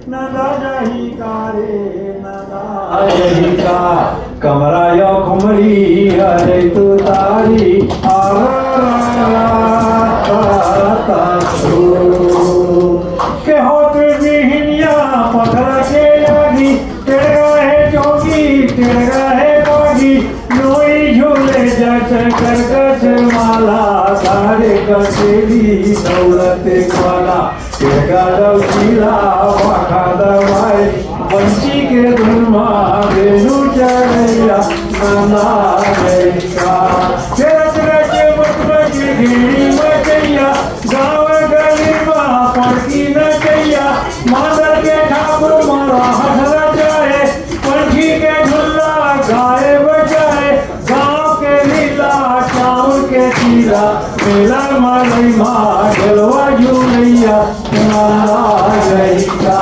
नंदा जही का रे नंदा जही का कमरा यो खुमरी अरे तू तारी के होत बिहिनिया पत्थर के लागी तेरा है जोगी तेरा है बागी नोई झूले जट करकट माला सारे कसेली दौलत वाला तेरा रौशीला वाखा दवाई बंसी के धुनमा बेनू चढ़ैया नंदा जैसा रच रच बच घेरी मचैया गाँव गली में पड़की नचैया मादर के ठाकुर मारा हथ जाए पंछी के झुल्ला गाए बजाए गाँव के लीला चाउर के चीला मेला मालई माँ जलवा झूलैया नंदा जैसा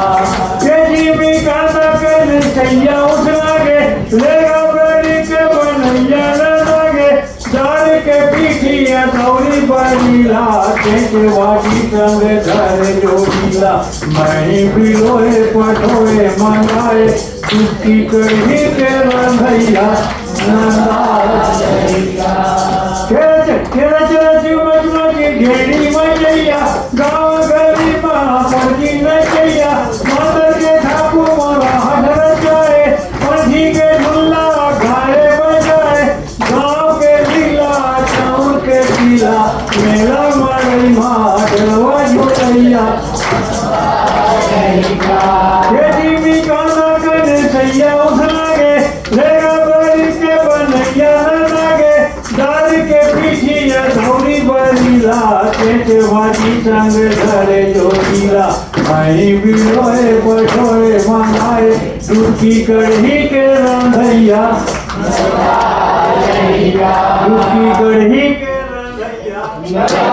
के जीविका न कैया उठ लागे लेगा बड़ी के बनैया न लागे जाल के पीठिया दौड़ी बड़ीला के वाटी संग धर जोड़ीला मही बिलोए पटोए मंगाए उसकी कढ़ी के रंधैया नंदा जैसा घेड़ी मैया गाँव गली में पड़की नचैया मादर के ठाकुर मारा हट जाए पंछी के झुल्ला गाए बजाए गाँव के लीला चाउर के पीला मेला मारई माँ जलवा झोलैया जीविका न कर सैया उठ लागे लेगा बड़ी के बनैया न लागे डाल के पीठिया दौड़ी बरीला के वाटी संग धरे जोड़ीला मही बिलोए पठोए मंगाए दूध की कढ़ी के रंधैया दूध की कढ़ी के रंधैया